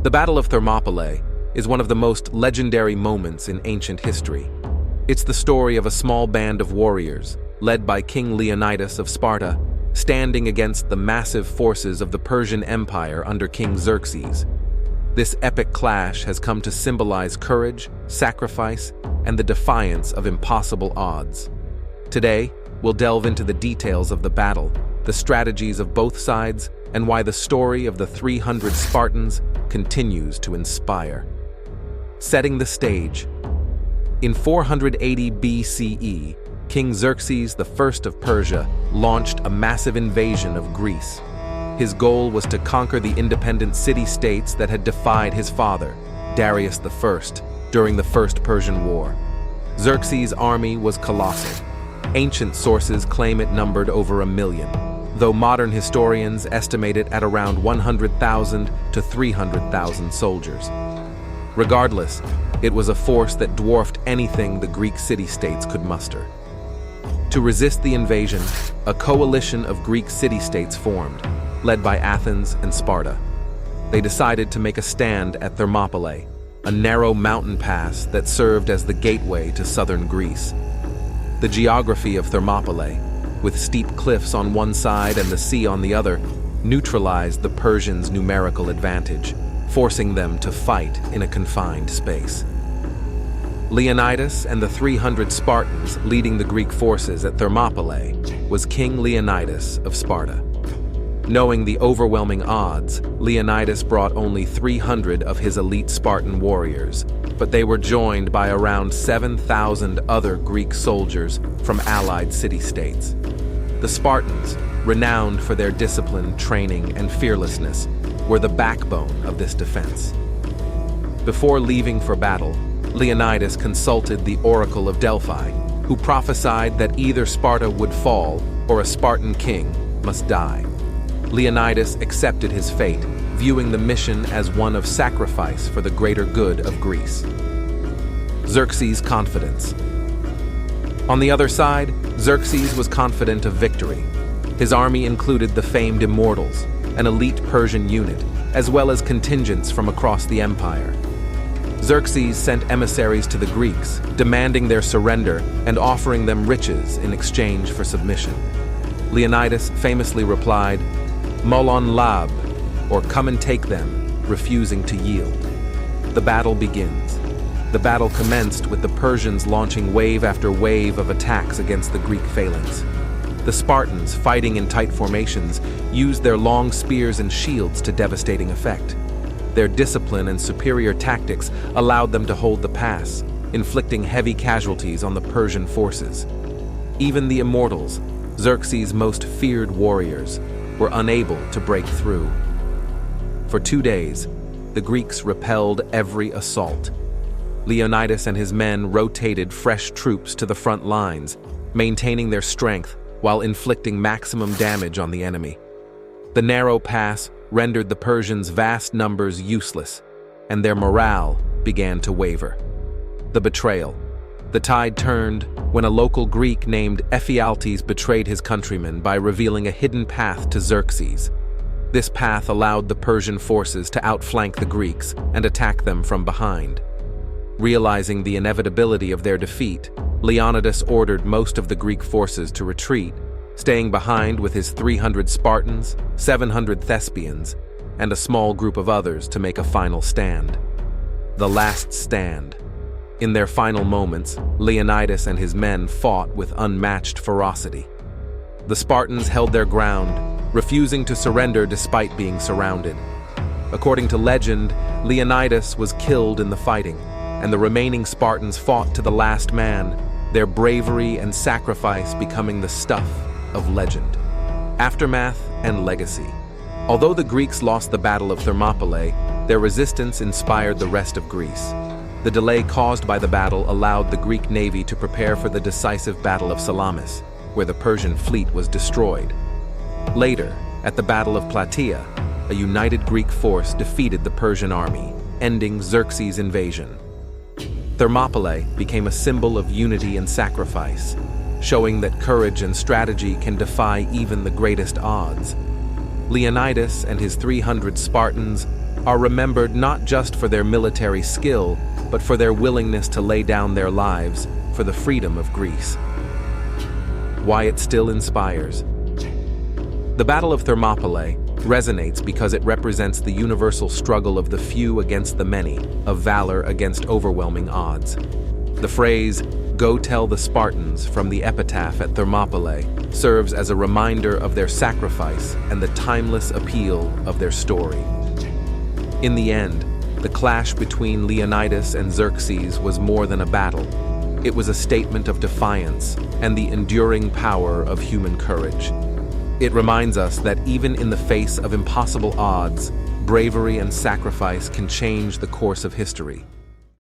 The Battle of Thermopylae is one of the most legendary moments in ancient history. It's the story of a small band of warriors, led by King Leonidas of Sparta, standing against the massive forces of the Persian Empire under King Xerxes. This epic clash has come to symbolize courage, sacrifice, and the defiance of impossible odds. Today, we'll delve into the details of the battle, the strategies of both sides, and why the story of the 300 Spartans continues to inspire. Setting the stage. In 480 BCE, King Xerxes I of Persia launched a massive invasion of Greece. His goal was to conquer the independent city-states that had defied his father, Darius I, during the First Persian War. Xerxes' army was colossal. Ancient sources claim it numbered over 1 million, though modern historians estimate it at around 100,000 to 300,000 soldiers. Regardless, it was a force that dwarfed anything the Greek city-states could muster. To resist the invasion, a coalition of Greek city-states formed, led by Athens and Sparta. They decided to make a stand at Thermopylae, a narrow mountain pass that served as the gateway to southern Greece. The geography of Thermopylae, with steep cliffs on one side and the sea on the other, neutralized the Persians' numerical advantage, forcing them to fight in a confined space. Leonidas and the 300 Spartans leading the Greek forces at Thermopylae was King Leonidas of Sparta. Knowing the overwhelming odds, Leonidas brought only 300 of his elite Spartan warriors, but they were joined by around 7,000 other Greek soldiers from allied city-states. The Spartans, renowned for their discipline, training, and fearlessness, were the backbone of this defense. Before leaving for battle, Leonidas consulted the Oracle of Delphi, who prophesied that either Sparta would fall or a Spartan king must die. Leonidas accepted his fate, viewing the mission as one of sacrifice for the greater good of Greece. Xerxes' confidence. On the other side, Xerxes was confident of victory. His army included the famed Immortals, an elite Persian unit, as well as contingents from across the empire. Xerxes sent emissaries to the Greeks, demanding their surrender and offering them riches in exchange for submission. Leonidas famously replied, "Molon lab," or "come and take them," refusing to yield. The battle begins. The battle commenced with the Persians launching wave after wave of attacks against the Greek phalanx. The Spartans, fighting in tight formations, used their long spears and shields to devastating effect. Their discipline and superior tactics allowed them to hold the pass, inflicting heavy casualties on the Persian forces. Even the Immortals, Xerxes' most feared warriors, were unable to break through. For 2 days, the Greeks repelled every assault. Leonidas and his men rotated fresh troops to the front lines, maintaining their strength while inflicting maximum damage on the enemy. The narrow pass rendered the Persians' vast numbers useless, and their morale began to waver. The betrayal. The tide turned when a local Greek named Ephialtes betrayed his countrymen by revealing a hidden path to Xerxes. This path allowed the Persian forces to outflank the Greeks and attack them from behind. Realizing the inevitability of their defeat, Leonidas ordered most of the Greek forces to retreat, staying behind with his 300 Spartans, 700 Thespians, and a small group of others to make a final stand. The last stand. In their final moments, Leonidas and his men fought with unmatched ferocity. The Spartans held their ground, refusing to surrender despite being surrounded. According to legend, Leonidas was killed in the fighting, and the remaining Spartans fought to the last man, their bravery and sacrifice becoming the stuff of legend. Aftermath and legacy. Although the Greeks lost the Battle of Thermopylae, their resistance inspired the rest of Greece. The delay caused by the battle allowed the Greek navy to prepare for the decisive Battle of Salamis, where the Persian fleet was destroyed. Later, at the Battle of Plataea, a united Greek force defeated the Persian army, ending Xerxes' invasion. Thermopylae became a symbol of unity and sacrifice, showing that courage and strategy can defy even the greatest odds. Leonidas and his 300 Spartans are remembered not just for their military skill, but for their willingness to lay down their lives for the freedom of Greece. Why it still inspires. The Battle of Thermopylae resonates because it represents the universal struggle of the few against the many, of valor against overwhelming odds. The phrase, "Go tell the Spartans," from the epitaph at Thermopylae, serves as a reminder of their sacrifice and the timeless appeal of their story. In the end, the clash between Leonidas and Xerxes was more than a battle. It was a statement of defiance and the enduring power of human courage. It reminds us that even in the face of impossible odds, bravery and sacrifice can change the course of history.